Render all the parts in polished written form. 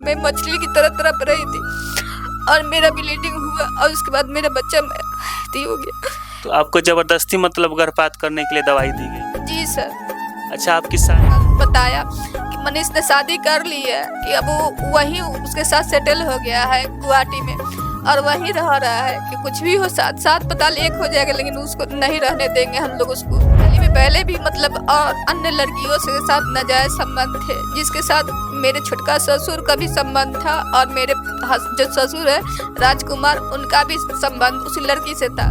मैं मछली की तरह तड़प रही थी और मेरा ब्लीडिंग हुआ और उसके बाद मेरा बच्चा हो गया। तो आपको जबरदस्ती मतलब गर्भपात करने के लिए दवाई दी गई? जी सर। अच्छा, आपकी शादी बताया कि मनीष ने शादी कर ली है, कि अब वो वहीं उसके साथ सेटल हो गया है गुवाहाटी में और वहीं रह रहा है, कि कुछ भी हो साथ साथ पताल एक हो जाएगा, लेकिन उसको नहीं रहने देंगे हम लोग उसको। दिल्ली में पहले भी मतलब और अन्य लड़कियों से साथ नाजायज संबंध थे, जिसके साथ मेरे छोटका ससुर का भी संबंध था और मेरे जो ससुर है राजकुमार, उनका भी संबंध उसी लड़की से था।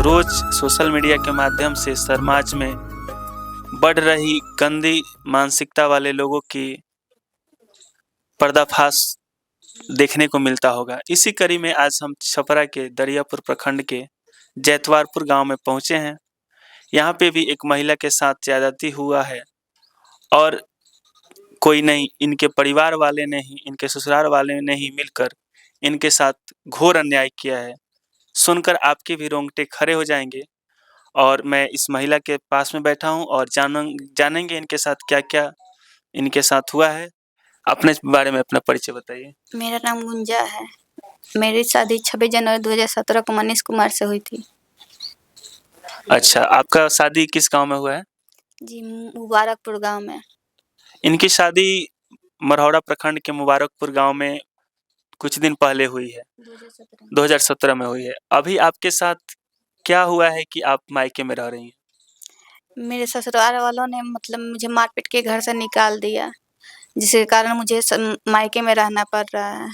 रोज सोशल मीडिया के माध्यम से समाज में बढ़ रही गंदी मानसिकता वाले लोगों की पर्दाफाश देखने को मिलता होगा। इसी कड़ी में आज हम छपरा के दरियापुर प्रखंड के जैतवारपुर गांव में पहुंचे हैं। यहाँ पे भी एक महिला के साथ ज्यादती हुआ है और कोई नहीं, इनके परिवार वाले ने ही, इनके ससुराल वाले ने ही मिलकर इनके साथ घोर अन्याय किया है। सुनकर आपके भी रोंगटे खड़े हो जाएंगे। और मैं इस महिला के पास में बैठा हूँ और जानेंगे इनके साथ क्या क्या इनके साथ हुआ है। अपने बारे में अपना परिचय बताइए। मेरा नाम गुंजा है। मेरी शादी 26 जनवरी 2017 को मनीष कुमार से हुई थी। अच्छा, आपका शादी किस गांव में हुआ है? जी, मुबारकपुर गांव में। इनकी शादी मरौड़ा प्रखंड के मुबारकपुर गांव में कुछ दिन पहले हुई है, 2017 में हुई है। अभी आपके साथ क्या हुआ है कि आप मायके में रह रही हैं? मेरे ससुराल वालों ने मतलब मुझे मारपीट के घर से निकाल दिया, जिसके कारण मुझे मायके में रहना पड़ रहा है।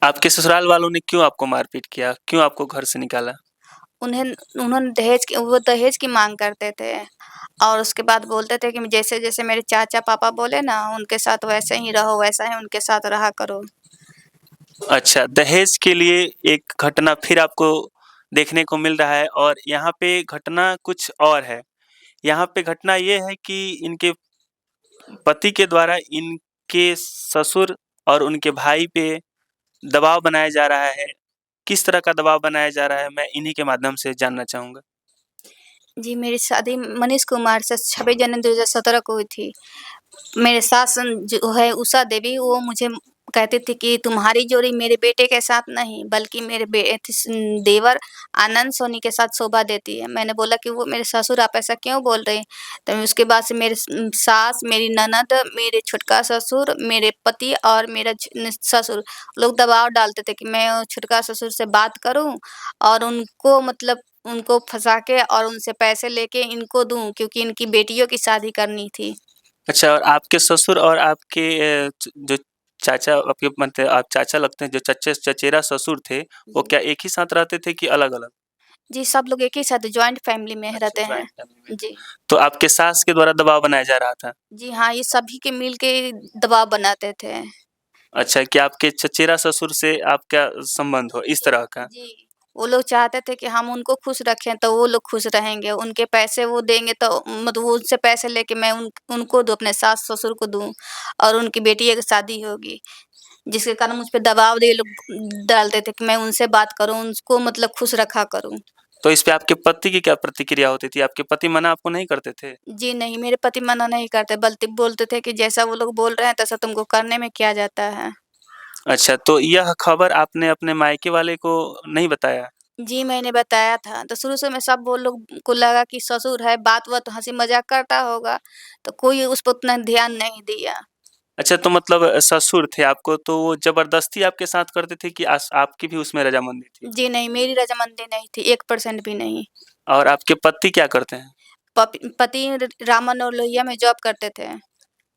आपके ससुराल वालों ने क्यों आपको मारपीट किया? क्यों आपको घर से निकाला? उन्होंने दहेज की मांग करते थे और उसके बाद बोलते थे कि जैसे जैसे मेरे चाचा पापा बोले ना, उनके साथ वैसे ही रहो, वैसा ही उनके साथ रहा करो। अच्छा, दहेज के लिए एक घटना फिर आपको देखने को मिल रहा है और यहाँ पे घटना कुछ और है। यहाँ पे घटना ये है कि इनके पति के द्वारा इनके ससुर और उनके भाई पे दबाव बनाया जा रहा है। किस तरह का दबाव बनाया जा रहा है, मैं इन्हीं के माध्यम से जानना चाहूँगा। जी, मेरी शादी मनीष कुमार से 26 जनवरी 2017 को हुई थी। मेरे सास जो है उषा देवी, वो मुझे कहती थी कि तुम्हारी जोड़ी मेरे बेटे के साथ नहीं, बल्कि मेरे देवर आनंद सोनी के साथ शोभा देती है। मैंने बोला कि वो मेरे ससुर, आप ऐसा क्यों बोल रहे हैं? तो उसके बाद से मेरे सास, मेरी ननद, मेरे छोटका ससुर, मेरे पति और मेरा ससुर लोग दबाव डालते थे कि मैं छोटका ससुर से बात करूं और उनको मतलब उनको फंसा के और उनसे पैसे लेके इनको दूं, क्योंकि इनकी बेटियों की शादी करनी थी। अच्छा, और आपके ससुर और आपके जो चाचा, आपके मतलब आप चाचा लगते हैं, जो चचेरा ससुर थे, वो क्या एक ही साथ रहते थे कि अलग-अलग? जी, सब लोग एक ही साथ जॉइंट फैमिली में अच्छा, रहते हैं। जॉइंट फैमिली में। जी। तो आपके सास के द्वारा दबाव बनाया जा रहा था? जी हाँ, ये सभी के मिल के दबाव बनाते थे। अच्छा, कि आपके चचेरा ससुर से आपका संबंध हो, इस तरह का? जी। वो लोग चाहते थे कि हम उनको खुश रखें तो वो लोग खुश रहेंगे, उनके पैसे वो देंगे तो मतलब वो उनसे पैसे लेके मैं उनको दूँ, अपने सास-ससुर को दूँ और उनकी बेटिया की शादी होगी। जिसके कारण मुझ पे दबाव ये लोग डालते थे कि मैं उनसे बात करूँ, उनको मतलब खुश रखा करूँ। तो इस पे आपके पति की क्या प्रतिक्रिया होती थी? आपके पति मना आपको नहीं करते थे? जी नहीं, मेरे पति मना नहीं करते, बल्कि बोलते थे कि जैसा वो लोग बोल रहे हैं, तैसा तुमको करने में क्या जाता है। अच्छा, तो यह खबर आपने अपने मायके वाले को नहीं बताया? जी, मैंने बताया था, तो शुरू से मैं सब वो लोग को लगा कि ससुर है, बात-वात हँसी-मज़ाक करता होगा, तो कोई उस पे उतना ध्यान नहीं दिया। अच्छा, तो मतलब ससुर थे आपको, तो वो ज़बरदस्ती आपके साथ करते थे कि आपकी भी उसमें रज़ामंदी थी? जी नहीं, मेरी रज़ामंदी नहीं थी, 1% भी नहीं। और आपके पति क्या करते हैं? पति रामन और लोहिया में जॉब करते थे।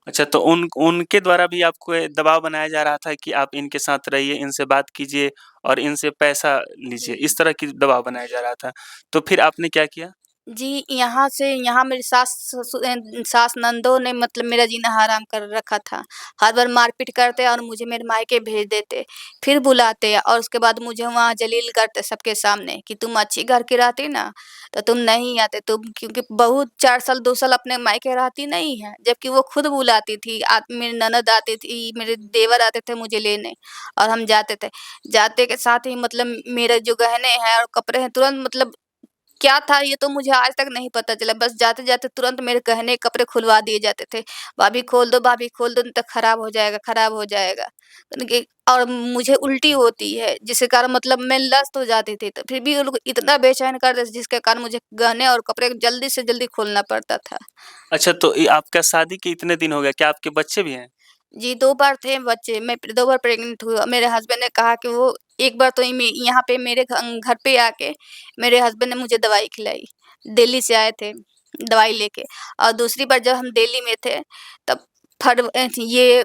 अच्छा, तो उनके द्वारा भी आपको ये दबाव बनाया जा रहा था कि आप इनके साथ रहिए, इनसे बात कीजिए और इनसे पैसा लीजिए, जी। इस तरह की दबाव बनाया जा रहा था। तो फिर आपने क्या किया? जी, यहाँ से यहाँ मेरी सास नंदों ने मतलब मेरा जीना हराम कर रखा था। हर बार मारपीट करते और मुझे मेरे मायके भेज देते। फिर बुलाते और उसके बाद मुझे वहाँ जलील करते सबके सामने कि तुम अच्छी घर की रहती ना, तो तुम नहीं आते। तुम क्योंकि बहू 4 साल 2 साल अपने मायके रहती नहीं है, जबकि वो खुद बुलाती थी। मेरी ननद आती थी, मेरे देवर आते थे मुझे लेने और हम जाते थे। जाते के साथ ही मतलब मेरे जो गहने हैं और कपड़े हैं तुरंत मतलब क्या था ये तो मुझे आज तक नहीं पता चला। बस जाते-जाते तुरंत मेरे गहने कपड़े खुलवा दिए जाते थे। भाभी खोल दो नहीं तो खराब हो जाएगा, खराब हो जाएगा। यानी कि और मुझे उल्टी होती है जिसके कारण मतलब मैं लत हो जाती थी। तो फिर भी वो लोग इतना बेचैन कर देते जिसके कारण मुझे गहने और कपड़े जल्दी से जल्दी खोलना पड़ता था। अच्छा, तो ये आपका शादी के इतने दिन हो गए, क्या आपके बच्चे भी हैं? जी, 2 बार थे बच्चे, मैं 2 बार प्रेग्नेंट हुई। मेरे हस्बैंड ने कहा कि वो एक बार तो यहाँ पे मेरे घर पे आके मेरे हस्बैंड ने मुझे दवाई खिलाई। दिल्ली से आए थे दवाई लेके, और दूसरी बार जब हम दिल्ली में थे तब ये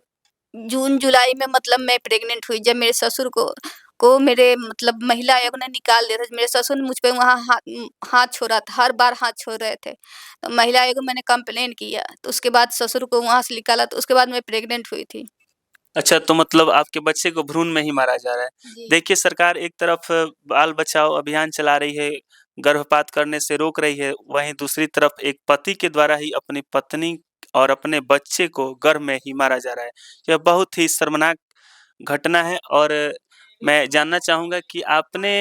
जून-जुलाई में मतलब मैं प्रेग्नेंट हुई, जब मेरे ससुर को मेरे मतलब महिला आयोग ने निकाल दिया था। मेरे ससुर ने मुझ पे वहाँ हाथ छोड़ा था, हर बार हाथ छोड़ रहे थे। तो महिला आयोग में मैंने कंप्लेन किया, तो उसके बाद ससुर को वहाँ से निकाला, तो उसके बाद मैं प्रेग्नेंट हुई थी। अच्छा, तो मतलब आपके बच्चे को भ्रूण में ही मारा जा रहा है। जी। देखिए, सरकार एक तरफ बाल बचाओ अभियान चला रही है, गर्भपात करने से रोक रही है, वहीं दूसरी तरफ एक पति के द्वारा ही अपनी पत्नी और अपने बच्चे को गर्भ में ही मारा जा रहा है। यह बहुत ही शर्मनाक घटना है और मैं जानना चाहूँगा कि आपने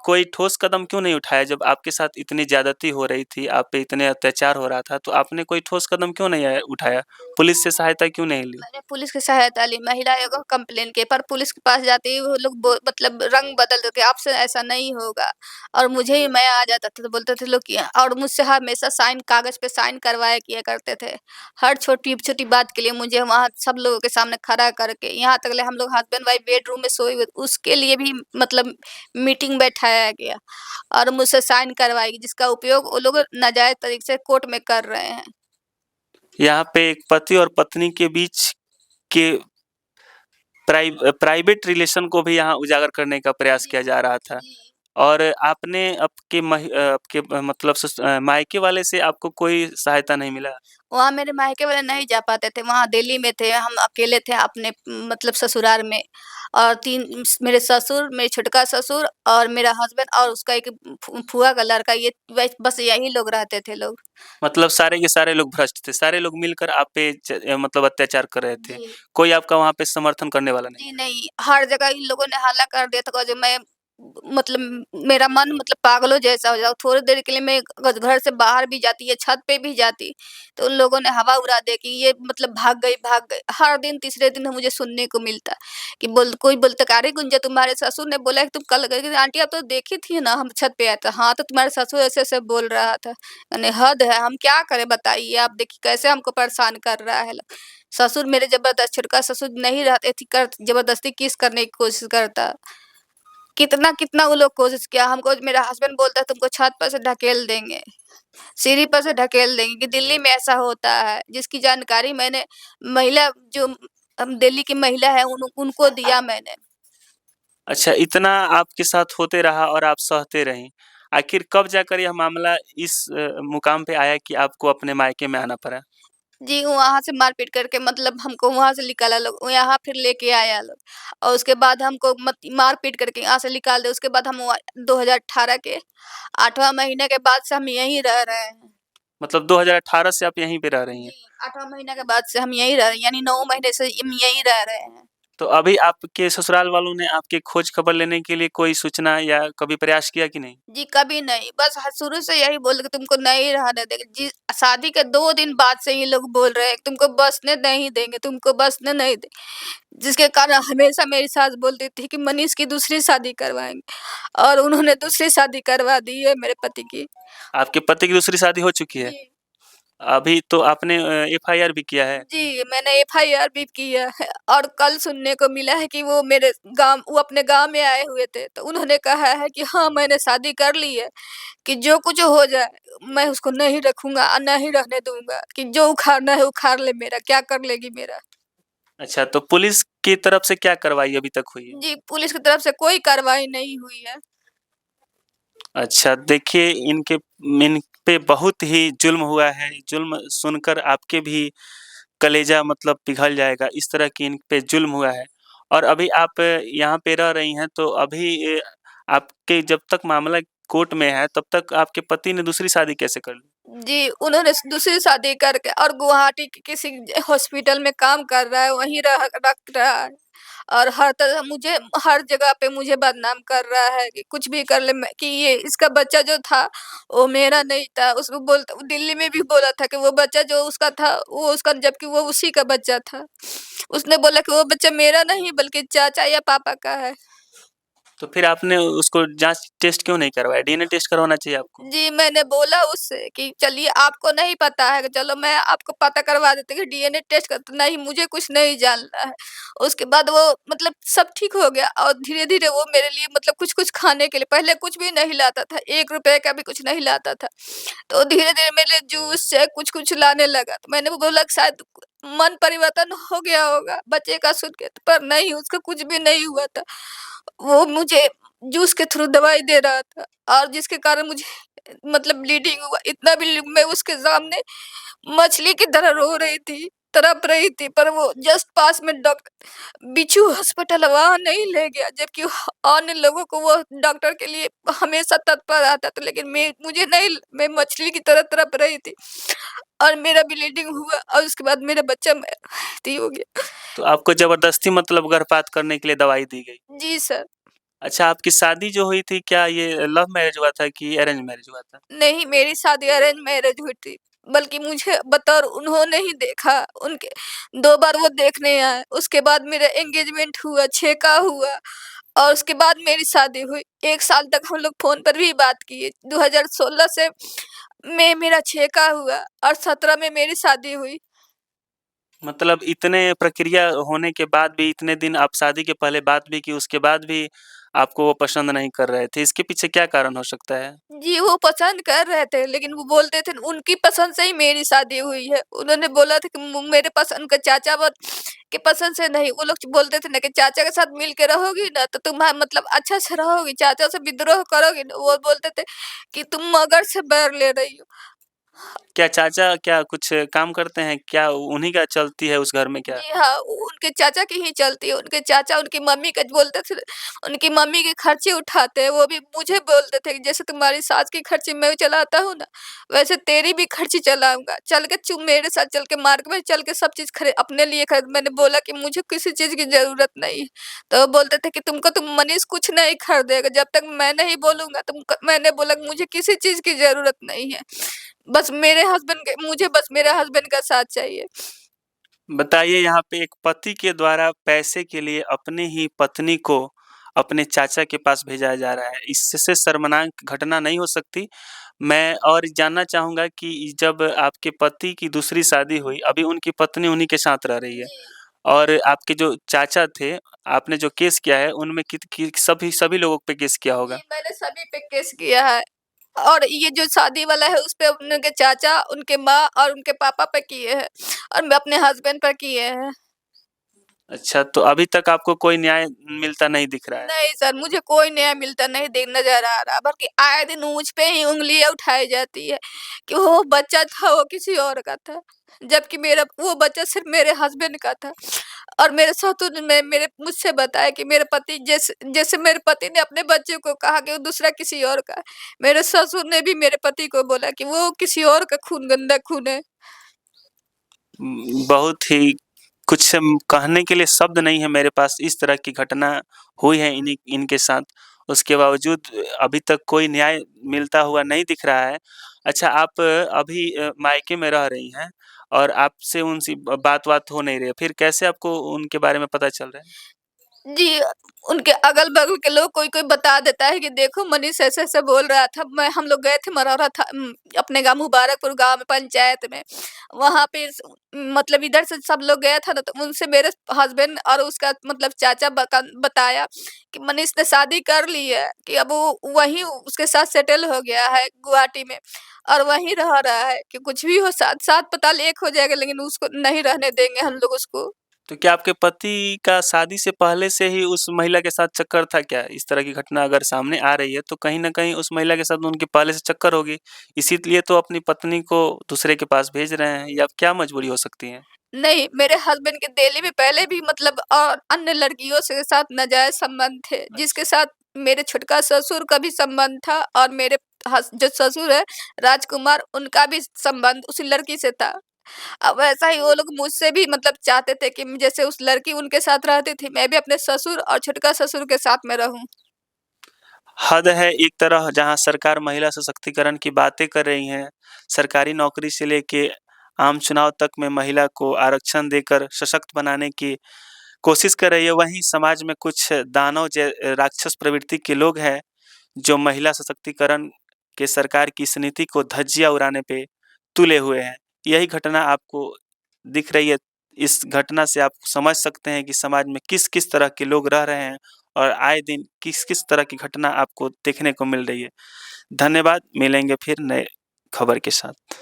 कोई ठोस कदम क्यों नहीं उठाया जब आपके साथ इतनी ज़्यादती हो रही थी, आप पे इतने अत्याचार हो रहा था, तो आपने कोई ठोस कदम क्यों नहीं उठाया? पुलिस से सहायता क्यों नहीं ली? मैंने पुलिस की सहायता ली, महिला आयोग को कंप्लेन की, पर पुलिस के पास जाते ही वो लोग मतलब रंग बदल देते, आपसे ऐसा नहीं होगा। और मुझे ही मैं आ जाता था तो बोलते थे लोग कि, और मुझसे हमेशा साइन कागज पे साइन करवाया किया करते थे। हर छोटी-छोटी बात के लिए मुझे वहाँ सब लोगों के सामने खड़ा करके, यहाँ तक ले हम लोग हस्बैंड वाइफ बेडरूम में सोए हुए, उसके लिए भी मतलब मीटिंग बैठाया गया और मुझसे साइन करवाई गई, जिसका उपयोग वो लोग नाजायज़ तरीके से कोर्ट में कर रहे हैं। यहाँ पे एक पति और पत्नी के बीच के प्राइवेट रिलेशन को भी यहाँ उजागर करने का प्रयास किया जा रहा था। जी। और आपने आपके मतलब मायके वाले से आपको कोई सहायता नहीं मिला? वहाँ मेरे मायके वाले नहीं जा पाते थे, वहाँ दिल्ली में थे, हम अकेले थे अपने मतलब ससुराल में, और 3 मेरे ससुर, मेरे छोटका ससुर और मेरा हस्बैंड और उसका एक फूआ का लड़का, ये बस यही लोग रहते थे लोग। मतलब सारे के सारे लोग भ्रष्ट थे, सारे लोग मिलकर आप पे मतलब अत्याचार कर रहे थे। जी। कोई आपका वहाँ पे समर्थन करने वाला नहीं। जी नहीं, हर जगह इन लोगों ने हल्ला कर दिया था जो मैं मतलब मेरा मन मतलब पागलों जैसा हो जाओ। थोड़ी देर के लिए मैं घर से बाहर भी जाती या छत पे भी जाती, तो उन लोगों ने हवा उड़ा दिया कि ये मतलब भाग गई, भाग गई। हर दिन तीसरे दिन मुझे सुनने को मिलता कि कोई बोलता कि अरे गुंजा, तुम्हारे ससुर ने बोला कि तुम कल गई थी। आंटी आप तो देखी थी ना, हम छत पे आए थे। हाँ, तो तुम्हारे ससुर ऐसे-ऐसे बोल रहा था। मैंने हद है, हम क्या करें बताइए, आप देखिए कैसे हमको परेशान कर रहा है। ससुर मेरे ज़बरदस्त, छोटका ससुर नहीं रहते थे, कर ज़बरदस्ती किस करने की कोशिश करता। कितना-कितना वो लोग कोशिश किया, हमको मेरा हस्बैंड बोलता है तुमको छत पर से ढकेल देंगे, सीढ़ी पर से ढकेल देंगे, कि दिल्ली में ऐसा होता है। जिसकी जानकारी मैंने महिला जो दिल्ली की महिला है उनको दिया मैंने। अच्छा, इतना आपके साथ होते रहा और आप सहते रहीं। आखिर कब जाकर यह मामला इस मुकाम पे आया कि आपको अपने मायके में आना पड़ा? जी, वहाँ से मारपीट करके मतलब हमको वहाँ से निकाला लोग, यहाँ फिर लेके आया लोग, और उसके बाद हमको मारपीट करके यहाँ से निकाल दिया। उसके बाद हम 2018 के 8वाँ महीने के बाद से हम यहीं रह रहे हैं। मतलब 2018 से आप यहीं पे रह रही हैं। जी, 8वाँ महीना के बाद से हम यहीं रह रहे हैं, यानी 9 महीने से हम यहीं रह रहे हैं। तो अभी आपके ससुराल वालों ने आपकी खोज खबर लेने के लिए कोई सूचना या कभी प्रयास किया कि नहीं? जी, कभी नहीं, बस शुरू से यही बोले कि तुमको नहीं रहने देंगे। जी, शादी के 2 दिन बाद से ये लोग बोल रहे हैं, तुमको बसने नहीं देंगे, तुमको बसने नहीं देंगे। जिसके कारण हमेशा मेरी सास बोलती थी कि मनीष की दूसरी शादी करवाएँगे, और उन्होंने दूसरी शादी करवा दी है मेरे पति की। आपके पति की दूसरी शादी हो चुकी है? जी। अभी तो आपने एफआईआर भी किया है? जी, मैंने एफआईआर भी किया है, और कल सुनने को मिला है कि वो अपने गाँव में आए हुए थे, तो उन्होंने कहा है कि हाँ, मैंने शादी कर ली है, कि जो कुछ हो जाए, मैं उसको नहीं रखूँगा और नहीं रहने दूँगा, कि जो उखाड़ना है उखाड़ ले मेरा, क्या कर लेगी मेरा। अच्छा, तो पुलिस की तरफ से क्या कार्रवाई अभी तक हुई है? जी, पुलिस की तरफ से कोई कार्रवाई नहीं हुई है। अच्छा, देखिए इन पे बहुत ही ज़ुल्म हुआ है, ज़ुल्म सुनकर आपके भी कलेजा मतलब पिघल जाएगा, इस तरह की इन पे ज़ुल्म हुआ है। और अभी आप यहाँ पे रह रही हैं, तो अभी आपके जब तक मामला कोर्ट में है, तब तक आपके पति ने दूसरी शादी कैसे कर ली? जी, उन्होंने दूसरी शादी करके और गुवाहाटी के किसी हॉस्पिटल में काम कर रहा है, वहीं रह रख रहा है, और हर तरह मुझे हर जगह पे मुझे बदनाम कर रहा है कि कुछ भी कर ले मैं कि ये इसका बच्चा जो था वो मेरा नहीं था। उसको बोलता दिल्ली में भी बोला था कि वो बच्चा जो उसका था वो उसका जबकि वो उसी का बच्चा था। उसने बोला कि वो बच्चा मेरा नहीं बल्कि चाचा या पापा का है। तो फिर आपने उसको जाँच टेस्ट क्यों नहीं करवाया? डीएनए टेस्ट करवाना चाहिए आपको। जी, मैंने बोला उससे कि चलिए आपको नहीं पता है, चलो मैं आपको पता करवा देती हूँ डीएनए टेस्ट कर नहीं मुझे कुछ नहीं जानना है। उसके बाद वो मतलब सब ठीक हो गया और धीरे-धीरे वो मेरे लिए मतलब कुछ-कुछ खाने के लिए पहले कुछ भी नहीं लाता था, ₹1 का भी कुछ नहीं लाता था। तो धीरे-धीरे मेरे लिए जूस से कुछ-कुछ लाने लगा। तो मैंने बोला कि शायद मन परिवर्तन हो गया होगा बच्चे का सुन के, पर नहीं उसका कुछ भी नहीं हुआ था। वो मुझे जूस के थ्रू दवाई दे रहा था और जिसके कारण मुझे मतलब ब्लीडिंग हुआ। इतना ब्लीडिंग मैं उसके सामने मछली की तरह रो रही थी, तड़प रही थी, पर वो जस्ट पास में बिच्छू हॉस्पिटल वहाँ नहीं ले गया, जबकि अन्य लोगों को वो डॉक्टर के लिए हमेशा तत्पर आता था, लेकिन मुझे नहीं मैं मछली की तरह तड़प रही थी और मेरा ब्लीडिंग हुआ और उसके बाद मेरा बच्चा मृत्यु हो गया। तो आपको ज़बरदस्ती मतलब गर्भपात करने के लिए दवाई दी गई। जी सर। अच्छा, आपकी शादी जो हुई थी क्या ये लव मैरिज हुआ था कि अरेंज मैरिज हुआ था? नहीं, मेरी शादी अरेंज मैरिज हुई थी, बल्कि मुझे बतौर उन्होंने ही देखा, उनके 2 बार वो देखने आए, उसके बाद मेरा एंगेजमेंट हुआ, छेका हुआ और उसके बाद मेरी शादी हुई। 1 साल तक हम लोग फ़ोन पर भी बात किए। 2016 से में मेरा छेका हुआ और 17 में मेरी शादी हुई। मतलब इतने प्रक्रिया होने के बाद भी इतने दिन आप शादी के पहले बात भी की, उसके बाद भी आपको वो पसंद नहीं कर रहे थे। इसके पीछे क्या कारण हो सकता है? जी, वो पसंद कर रहे थे, लेकिन वो बोलते थे उनकी पसंद से ही मेरी शादी हुई है। उन्होंने बोला था कि मेरे पसंद का चाचा के पसंद से नहीं। वो लोग बोलते थे ना कि चाचा के साथ मिल के रहोगी ना तो तुम मतलब अच्छा से रहोगी, चाचा से विद्रोह करोगी ना। वो बोलते थे कि तुम मगर से बैर ले रही हो। क्या चाचा क्या कुछ काम करते हैं? क्या उन्हीं का चलती है उस घर में क्या? जी हाँ, उनके चाचा की ही चलती है। उनके चाचा उनकी मम्मी का बोलते थे, उनकी मम्मी के खर्चे उठाते हैं। वो भी मुझे बोलते थे कि जैसे तुम्हारी सास की खर्चे मैं चलाता हूँ ना, वैसे तेरी भी खर्ची चलाऊँगा। चल के तू मेरे साथ चल के मार्केट में चल के सब चीज़ अपने लिए खरीद। मैंने बोला कि मुझे किसी चीज़ की ज़रूरत नहीं है। तो वो बोलते थे कि तुम मनीष कुछ नहीं खरीदेगा जब तक मैं नहीं बोलूँगा। मैंने बोला कि मुझे किसी चीज़ की ज़रूरत नहीं है। मुझे बस मेरे हस्बैंड का साथ चाहिए। बताइए यहाँ पे एक पति के द्वारा पैसे के लिए अपनी ही पत्नी को अपने चाचा के पास भेजा जा रहा है। इससे शर्मनाक घटना नहीं हो सकती। मैं और जानना चाहूँगा कि जब आपके पति की दूसरी शादी हुई, अभी उनकी पत्नी उन्हीं के साथ रह रही है जी। और आपके जो चाचा थे, आपने जो केस किया है उनमें कित कि सभी सभी लोगों पे केस किया जी, होगा। मैंने सभी पे केस किया है और ये जो शादी वाला है उस पे उनके चाचा, उनके माँ और उनके पापा पे किए हैं और मैं अपने हस्बैंड पर किए हैं। अच्छा, तो अभी तक आपको कोई न्याय मिलता नहीं दिख रहा है। नहीं सर, मुझे कोई न्याय मिलता नहीं नज़र आ रहा, बल्कि आए दिन मुझ पे ही उँगलियाँ उठाई जाती है कि वो बच्चा था वो किसी और का था। जबकि मेरा वो बच्चा सिर्फ़ मेरे हस्बैंड का था और मेरे ससुर ने मेरे मुझसे बताया कि मेरे पति जैसे जैसे मेरे पति ने अपने बच्चे को कहा कि वो दूसरा किसी और का है, मेरे ससुर ने भी मेरे पति को बोला कि वो किसी और का खून गंदा खून है। बहुत ही कुछ कहने के लिए शब्द नहीं है मेरे पास, इस तरह की घटना हुई है इनके साथ। उसके बावजूद अभी तक कोई न्याय मिलता हुआ नहीं दिख रहा है। अच्छा, आप अभी मायके में रह रही हैं और आपसे उनसे बात-वात हो नहीं रही है, फिर कैसे आपको उनके बारे में पता चल रहा है? जी, उनके अगल-बगल के लोग कोई-कोई बता देता है कि देखो मनीष ऐसे-ऐसे बोल रहा था। हम लोग गए थे मरौरा था अपने गाँव मुबारकपुर गाँव में पंचायत में। वहाँ पे मतलब इधर से सब लोग गया था ना तो उनसे मेरे हस्बैंड और उसका मतलब चाचा बताया कि मनीष ने शादी कर ली है कि अब वो वहीं उसके साथ सेटल हो गया है गुवाहाटी में और वहीं रह रहा है कि कुछ भी हो सात पताल एक हो जाएगा लेकिन उसको नहीं रहने देंगे हम लोग उसको। तो क्या आपके पति का शादी से पहले से ही उस महिला के साथ चक्कर था क्या? इस तरह की घटना अगर सामने आ रही है तो कहीं न कहीं उस महिला के साथ उनकी पहले से चक्कर होगी। इसीलिए तो अपनी पत्नी को दूसरे के पास भेज रहे हैं या क्या मजबूरी हो सकती है? नहीं, मेरे हस्बैंड के दिल्ली में पहले भी मतलब और अन्य लड़कियों से साथ नाजायज़ संबंध थे, जिसके साथ मेरे छुटका ससुर का भी संबंध था और मेरे जो ससुर है राजकुमार उनका भी संबंध उसी लड़की से था। अब वैसा ही वो लोग मुझसे भी मतलब चाहते थे कि जैसे उस लड़की उनके साथ रहती थी, मैं भी अपने ससुर और छोटका ससुर के साथ में रहूँ। हद है एक तरह जहाँ सरकार महिला सशक्तिकरण की बातें कर रही हैं, सरकारी नौकरी से लेके आम चुनाव तक में महिला को आरक्षण देकर सशक्त बनाने की कोशिश कर रही है, वहीं समाज में कुछ दानव राक्षस प्रवृत्ति के लोग हैं, जो महिला सशक्तिकरण के सरकार की इस नीति को धज्जियाँ उड़ाने पे तुले हुए हैं। यही घटना आपको दिख रही है। इस घटना से आप समझ सकते हैं कि समाज में किस-किस तरह के लोग रह रहे हैं और आए दिन किस-किस तरह की घटना आपको देखने को मिल रही है। धन्यवाद, मिलेंगे फिर नए खबर के साथ।